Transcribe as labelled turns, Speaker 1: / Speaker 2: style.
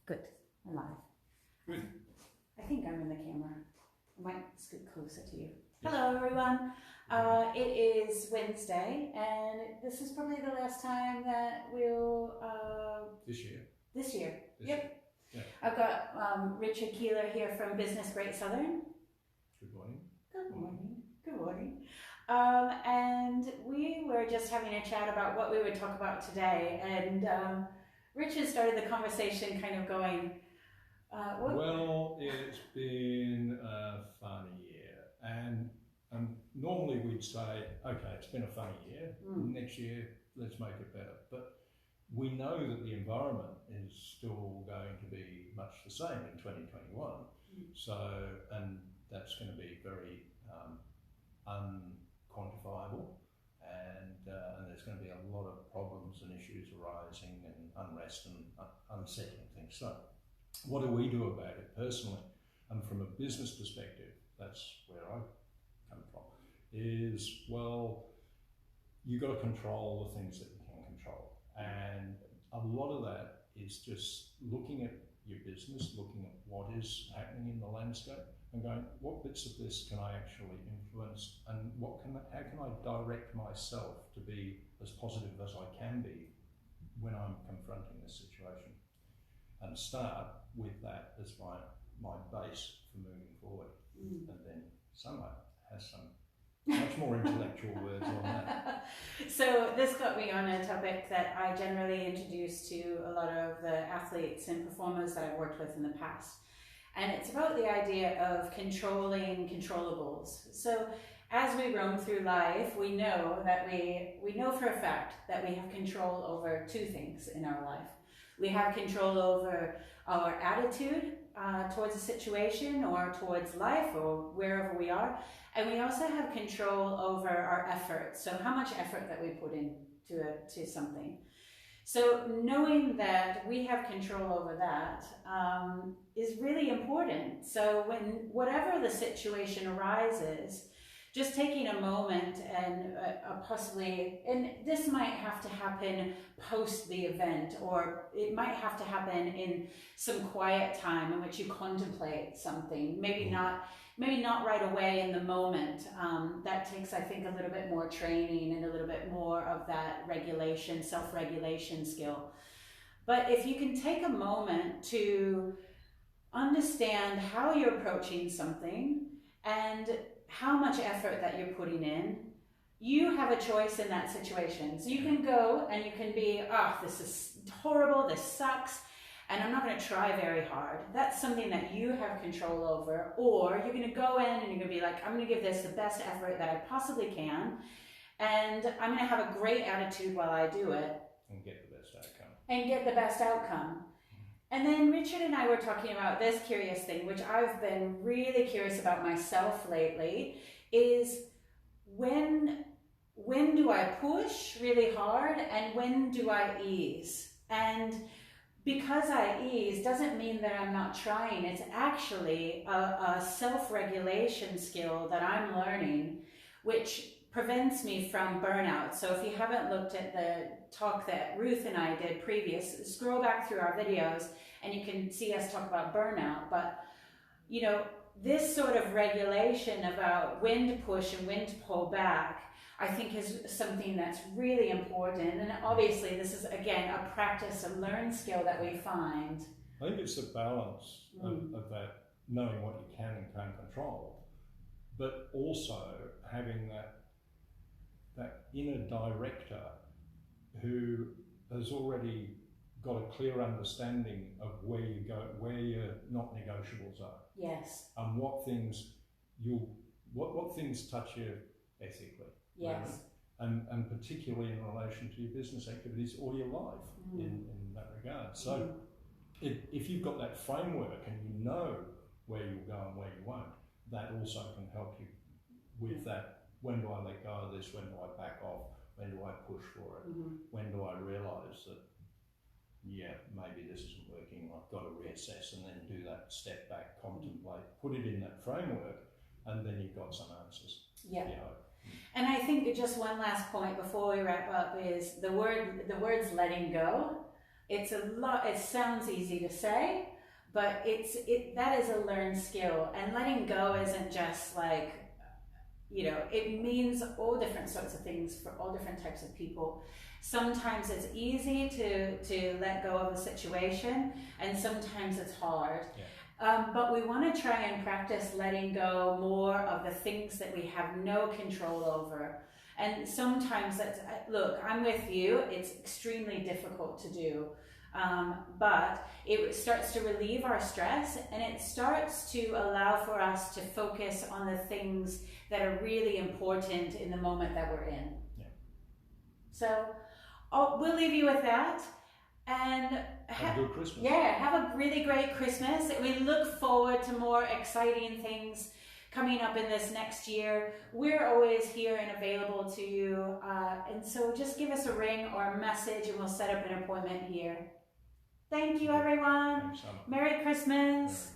Speaker 1: Good. I'm live.
Speaker 2: Good.
Speaker 1: I think I'm in the camera. I might scoot closer to you. Hello, everyone. It is Wednesday, and this is probably the last time that we'll...
Speaker 2: This year.
Speaker 1: This year.
Speaker 2: This
Speaker 1: Yep.
Speaker 2: year. Yeah.
Speaker 1: I've got Richard Keeler here from Business Great Southern.
Speaker 2: Good morning.
Speaker 1: Good morning. Good morning. And we were just having a chat about what we would talk about today, and Richard started the conversation kind of going,
Speaker 2: Well, it's been a funny year, and normally we'd say, okay, it's been a funny year, next year let's make it better. But we know that the environment is still going to be much the same in 2021, so, and that's going to be very unquantifiable, and there's going to be a lot of problems and issues arising and unrest and unsettling things. So what do we do about it personally? And from a business perspective, that's where I come from, is, well, you've got to control the things that you can control. And a lot of that is just looking at your business, looking at what is happening in the landscape and going, what bits of this can I actually influence, and how can I direct myself to be as positive as I can be when I'm confronting this situation, and start with that as my base for moving forward. And then someone has some much more intellectual words on that.
Speaker 1: So this got me on a topic that I generally introduce to a lot of the athletes and performers that I've worked with in the past. And it's about the idea of controlling controllables. So as we roam through life, we know that we know for a fact that we have control over two things in our life. We have control over our attitude towards a situation or towards life or wherever we are. And we also have control over our effort. So how much effort that we put into something. So knowing that we have control over that is really important. So when whatever the situation arises, just taking a moment and possibly, and this might have to happen post the event, or it might have to happen in some quiet time in which you contemplate something. Maybe not right away in the moment. That takes, I think, a little bit more training and a little bit more of that regulation, self-regulation skill. But if you can take a moment to understand how you're approaching something and how much effort that you're putting in, you have a choice in that situation. So you can go and you can be, this is horrible, this sucks, and I'm not going to try very hard. That's something that you have control over. Or you're going to go in and you're going to be like, I'm going to give this the best effort that I possibly can, and I'm going to have a great attitude while I do it.
Speaker 2: And get the best outcome.
Speaker 1: And then Richard and I were talking about this curious thing, which I've been really curious about myself lately, is when do I push really hard and when do I ease? And because I ease doesn't mean that I'm not trying. It's actually a self-regulation skill that I'm learning, which prevents me from burnout. So if you haven't looked at the talk that Ruth and I did previous, scroll back through our videos and you can see us talk about burnout. But, you know, this sort of regulation about when to push and when to pull back, I think is something that's really important. And obviously this is, again, a practice, a learned skill that we find.
Speaker 2: I think it's a balance of that, knowing what you can and can't control, but also having that inner director who has already got a clear understanding of where you go, where your not negotiables are.
Speaker 1: Yes.
Speaker 2: And what things what things touch you ethically.
Speaker 1: Yes.
Speaker 2: Right? And particularly in relation to your business activities or your life in that regard. So if you've got that framework and you know where you'll go and where you won't, that also can help you with that. When do I let go of this? When do I back off? When do I push for it? When do I realise that, maybe this isn't working, I've got to reassess, and then do that step back, contemplate, put it in that framework, and then you've got some answers.
Speaker 1: Yeah. And I think just one last point before we wrap up is the words letting go. It's a lot. It sounds easy to say, but that is a learned skill. And letting go isn't just like, it means all different sorts of things for all different types of people. Sometimes it's easy to let go of a situation, and sometimes it's hard.
Speaker 2: Yeah.
Speaker 1: But we want to try and practice letting go more of the things that we have no control over. And sometimes look, I'm with you, it's extremely difficult to do. But it starts to relieve our stress, and it starts to allow for us to focus on the things that are really important in the moment that we're in.
Speaker 2: Yeah.
Speaker 1: So we'll leave you with that. And
Speaker 2: have a good Christmas.
Speaker 1: Yeah, have a really great Christmas. We look forward to more exciting things coming up in this next year. We're always here and available to you. And so just give us a ring or a message and we'll set up an appointment here. Thank you, everyone.
Speaker 2: Thanks,
Speaker 1: Merry Christmas.